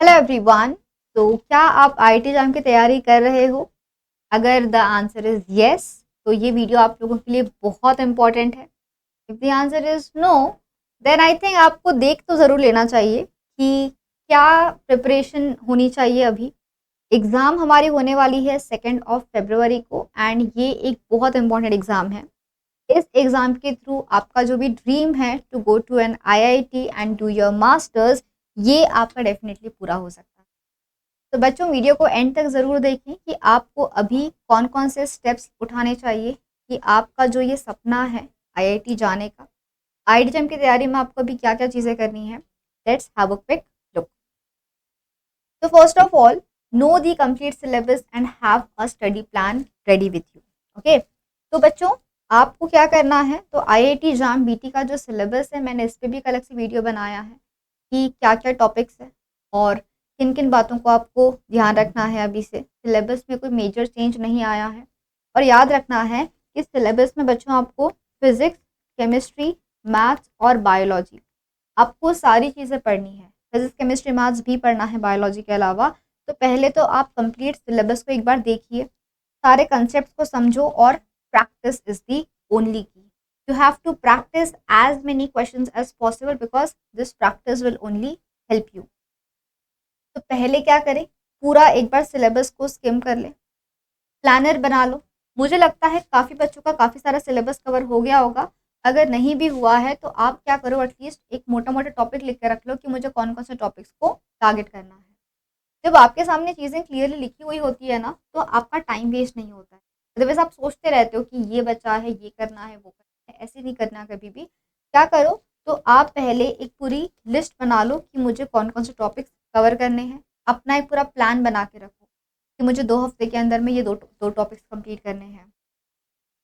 Hello everyone. तो क्या आप आईआईटी एग्जाम की तैयारी कर रहे हो? अगर द आंसर इज यस, तो ये वीडियो आप लोगों के लिए बहुत इंपॉर्टेंट है। If the answer is no, then I think आपको देख तो ज़रूर लेना चाहिए कि क्या प्रिपरेशन होनी चाहिए अभी। एग्ज़ाम हमारी होने वाली है 2 फरवरी को, एंड ये एक बहुत इंपॉर्टेंट एग्ज़ाम है। इस एग्ज़ाम के थ्रू आपका जो भी ड्रीम है to go to an IIT and do your masters, ये आपका डेफिनेटली पूरा हो सकता है। तो बच्चों, वीडियो को एंड तक ज़रूर देखें कि आपको अभी कौन कौन से स्टेप्स उठाने चाहिए कि आपका जो ये सपना है आईआईटी जाने का, आईआईटी की तैयारी में आपको अभी क्या क्या चीज़ें करनी है। Let's have a quick look. तो first of all, know the complete syllabus and have a study plan ready with you. Okay, तो बच्चों, आपको क्या करना है, तो आईआईटी जाम बीटी का जो सिलेबस है, मैंने इस पर भी एक अलग से वीडियो बनाया है कि क्या क्या टॉपिक्स है और किन किन बातों को आपको ध्यान रखना है। अभी से सिलेबस में कोई मेजर चेंज नहीं आया है। और याद रखना है कि सिलेबस में बच्चों आपको फिजिक्स, केमिस्ट्री, मैथ्स और बायोलॉजी, आपको सारी चीज़ें पढ़नी है। फिजिक्स, केमिस्ट्री, मैथ्स भी पढ़ना है बायोलॉजी के अलावा। तो पहले तो आप कंप्लीट सिलेबस को एक बार देखिए, सारे कंसेप्ट को समझो, और practice is the only key. You have to practice as many questions as possible because this practice will only help you. तो पहले क्या करें, पूरा एक बार सिलेबस को स्किम कर लें, प्लानर बना लो। मुझे लगता है काफ़ी बच्चों का काफ़ी सारा सिलेबस कवर हो गया होगा। अगर नहीं भी हुआ है तो आप क्या करो, एटलीस्ट एक मोटा मोटा टॉपिक लिख के रख लो कि मुझे कौन कौन से टॉपिक्स को टारगेट करना है। जब आपके सामने चीज़ें क्लियरली लिखी हुई होती है ना, तो आपका टाइम वेस्ट नहीं होता है। अदरवाइज आप सोचते रहते हो कि ये बचा है, ये करना है, वो करना है। ऐसे नहीं करना कभी भी। क्या करो, तो आप पहले एक पूरी लिस्ट बना लो कि मुझे कौन कौन से टॉपिक्स कवर करने हैं। अपना एक पूरा प्लान बना के रखो कि मुझे 2 हफ्ते के अंदर में ये दो टॉपिक्स कंप्लीट करने हैं।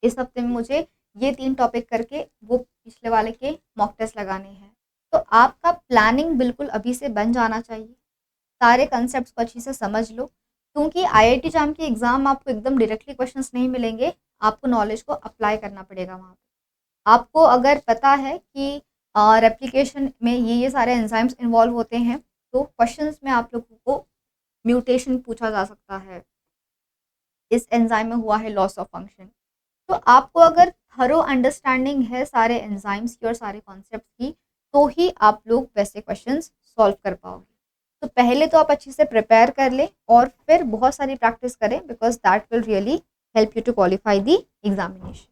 इस हफ्ते में मुझे ये 3 टॉपिक करके वो पिछले वाले के मॉक टेस्ट लगाने हैं। तो आपका प्लानिंग बिल्कुल अभी से बन जाना चाहिए। सारे कंसेप्ट को अच्छी से समझ लो, क्योंकि आईआईटी जाम के एग्ज़ाम आपको एकदम डायरेक्टली क्वेश्चंस नहीं मिलेंगे। आपको नॉलेज को अप्लाई करना पड़ेगा वहाँ पे। आपको अगर पता है कि रेप्लिकेशन में ये सारे एंजाइम्स इन्वॉल्व होते हैं, तो क्वेश्चंस में आप लोगों को म्यूटेशन पूछा जा सकता है, इस एंजाइम में हुआ है लॉस ऑफ फंक्शन। तो आपको अगर थरो अंडरस्टैंडिंग है सारे एंजाइम्स की और सारे कॉन्सेप्ट की, तो ही आप लोग वैसे क्वेश्चंस सॉल्व कर पाओगे। तो पहले तो आप अच्छे से प्रिपेयर कर लें और फिर बहुत सारी प्रैक्टिस करें, because that will really help you to qualify the examination.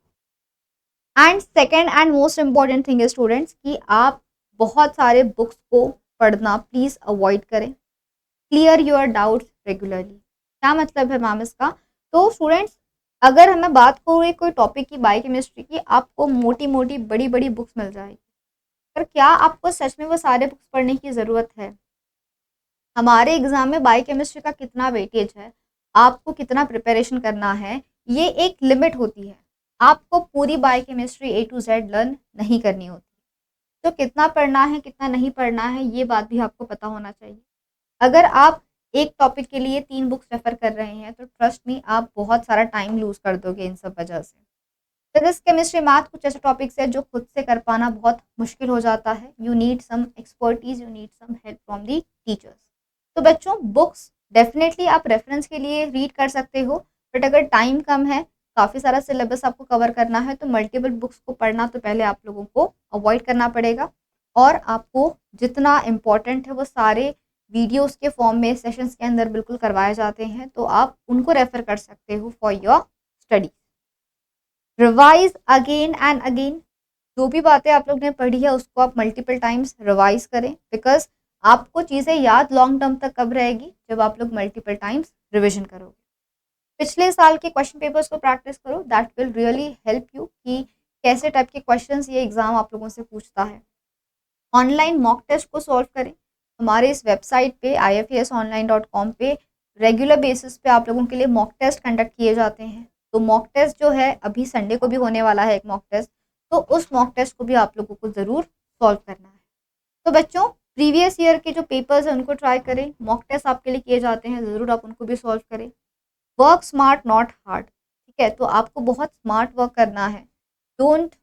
And second and most important thing है स्टूडेंट्स, कि आप बहुत सारे बुक्स को पढ़ना प्लीज़ अवॉइड करें। Clear your doubts regularly. क्या मतलब है मैम इसका? तो स्टूडेंट्स, अगर हमें बात करें कोई टॉपिक की, बायोकेमिस्ट्री की, आपको मोटी मोटी बड़ी बड़ी बुक्स मिल जाएगी, पर क्या आपको सच में वो सारे बुक्स पढ़ने की ज़रूरत है? हमारे एग्जाम में बायोकेमिस्ट्री का कितना वेटेज है, आपको कितना प्रिपरेशन करना है, ये एक लिमिट होती है। आपको पूरी biochemistry A to Z learn नहीं करनी होती। तो कितना पढ़ना है, कितना नहीं पढ़ना है, ये बात भी आपको पता होना चाहिए। अगर आप एक टॉपिक के लिए 3 बुक्स रेफर कर रहे हैं, तो ट्रस्ट मी, आप बहुत सारा टाइम लूज कर दोगे इन सब वजह से। फिजिक्स, केमिस्ट्री, मैथ कुछ ऐसे टॉपिक्स है जो खुद से कर पाना बहुत मुश्किल हो जाता है। You need some expertise, you need some help from the teachers. तो बच्चों, बुक्स डेफिनेटली आप रेफरेंस के लिए रीड कर सकते हो, बट अगर टाइम कम है, काफ़ी सारा सिलेबस आपको कवर करना है, तो मल्टीपल बुक्स को पढ़ना तो पहले आप लोगों को अवॉइड करना पड़ेगा। और आपको जितना इम्पोर्टेंट है वो सारे वीडियोस के फॉर्म में सेशंस के अंदर बिल्कुल करवाए जाते हैं, तो आप उनको रेफर कर सकते हो for your study. Revise again and again. जो भी बातें आप लोग ने पढ़ी है उसको आप मल्टीपल टाइम्स रिवाइज करें, बिकॉज आपको चीज़ें याद लॉन्ग टर्म तक कब रहेगी, जब आप लोग मल्टीपल टाइम्स रिविजन करोगे। पिछले साल के क्वेश्चन पेपर्स को प्रैक्टिस करो, that will really help you कि कैसे टाइप के क्वेश्चंस ये एग्जाम आप लोगों से पूछता है। ऑनलाइन मॉक टेस्ट को सॉल्व करें। हमारे इस वेबसाइट पे ifasonline.com पे रेगुलर बेसिस पे आप लोगों के लिए मॉक टेस्ट कंडक्ट किए जाते हैं। तो मॉक टेस्ट जो है, अभी संडे को भी होने वाला है एक मॉक टेस्ट, तो उस मॉक टेस्ट को भी आप लोगों को ज़रूर सॉल्व करना है। तो बच्चों, प्रीवियस ईयर के जो पेपर्स हैं उनको ट्राई करें। मॉक टेस्ट आपके लिए किए जाते हैं, ज़रूर आप उनको भी सॉल्व करें। वर्क स्मार्ट नॉट हार्ड, ठीक है? तो आपको बहुत स्मार्ट वर्क करना है। डोंट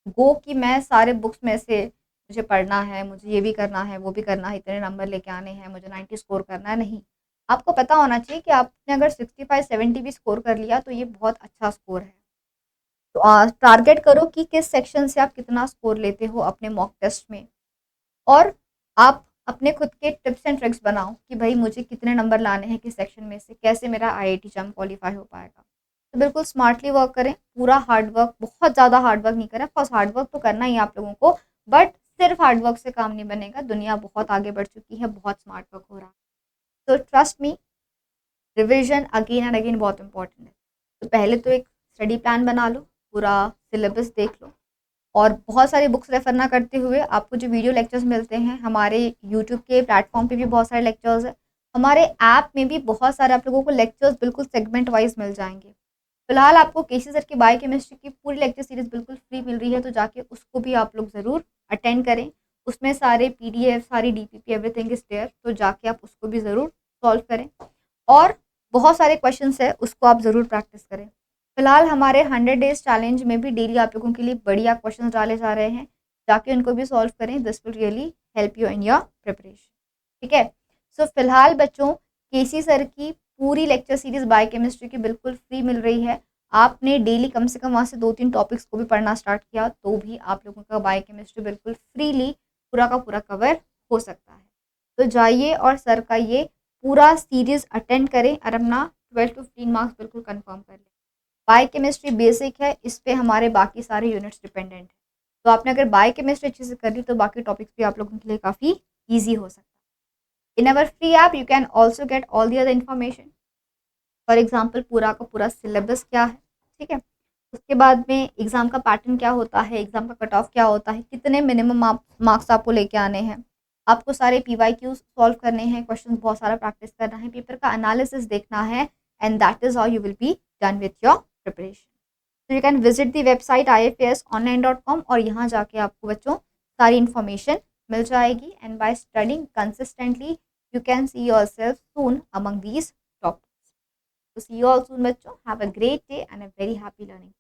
गो कि मैं सारे बुक्स में से मुझे पढ़ना है, मुझे ये भी करना है, वो भी करना है, इतने नंबर लेके आने हैं, मुझे 90 स्कोर करना है, नहीं। आपको पता होना चाहिए कि आपने अगर 65-70 भी स्कोर कर लिया तो ये बहुत अच्छा स्कोर है। तो टारगेट करो कि किस सेक्शन से आप कितना स्कोर लेते हो अपने मॉक टेस्ट में, और आप अपने खुद के टिप्स एंड ट्रिक्स बनाओ कि भाई मुझे कितने नंबर लाने हैं किस सेक्शन में से, कैसे मेरा आईआईटी जम क्वालिफाई हो पाएगा। तो बिल्कुल स्मार्टली वर्क करें, पूरा हार्ड वर्क, बहुत ज़्यादा हार्ड वर्क नहीं करें। ऑफकोर्स हार्ड वर्क तो करना ही है आप लोगों को, बट सिर्फ हार्ड वर्क से काम नहीं बनेगा। दुनिया बहुत आगे बढ़ चुकी है, बहुत स्मार्ट वर्क हो रहा है। तो trust me, revision again and again बहुत इंपॉर्टेंट है। तो पहले तो एक स्टडी प्लान बना लो, पूरा सिलेबस देख लो, और बहुत सारी बुक्स रेफर ना करते हुए आपको जो वीडियो लेक्चर्स मिलते हैं, हमारे यूट्यूब के प्लेटफॉर्म पे भी बहुत सारे लेक्चर्स हैं, हमारे ऐप में भी बहुत सारे आप लोगों को लेक्चर्स बिल्कुल सेगमेंट वाइज मिल जाएंगे। फिलहाल आपको केसी सर की बायोकेमिस्ट्री की पूरी लेक्चर सीरीज बिल्कुल फ्री मिल रही है, तो जाके उसको भी आप लोग ज़रूर अटेंड करें। उसमें सारे पीडीएफ, सारी डीपीपी, एवरीथिंग इज देयर, तो जाके आप उसको भी ज़रूर सॉल्व करें। और बहुत सारे क्वेश्चंस है, उसको आप ज़रूर प्रैक्टिस करें। फिलहाल हमारे 100 डेज चैलेंज में भी डेली आप लोगों के लिए बढ़िया क्वेश्चंस डाले जा रहे हैं, जाके उनको भी सॉल्व करें। This will really help you in your preparation. ठीक है। सो फिलहाल बच्चों, केसी सर की पूरी लेक्चर सीरीज बायोकेमिस्ट्री की बिल्कुल फ्री मिल रही है। आपने डेली कम से कम वहाँ से 2-3 टॉपिक्स को भी पढ़ना स्टार्ट किया तो भी आप लोगों का बायोकेमिस्ट्री बिल्कुल फ्रीली पूरा का पूरा कवर हो सकता है। तो जाइए और सर का ये पूरा सीरीज अटेंड करें और अपना 12-15 मार्क्स बिल्कुल कंफर्म कर लें। बायोकेमिस्ट्री बेसिक है, इस पे हमारे बाकी सारे यूनिट्स डिपेंडेंट हैं। तो आपने अगर बायोकेमिस्ट्री अच्छे से कर ली तो बाकी टॉपिक्स भी आप लोगों के लिए काफ़ी ईजी हो सकता है। In our free app you can also get all the other information. For example पूरा का पूरा सिलेबस क्या है, ठीक है, उसके बाद में एग्ज़ाम का पैटर्न क्या होता है, एग्ज़ाम का कट ऑफ क्या होता है, कितने मिनिमम मार्क्स आपको लेके आने हैं, आपको सारे PYQ सॉल्व करने हैं, क्वेश्चन बहुत सारा प्रैक्टिस करना है, पेपर का एनालिसिस देखना है, and that is how you will be done with your preparation. तो you can visit the website ifasonline.com, और यहाँ जाके आपको बच्चों सारी इन्फॉर्मेशन मिल जाएगी, and by studying consistently you can see yourself soon among these topics. So see you all soon, bachcho. Have a great day and a very happy learning.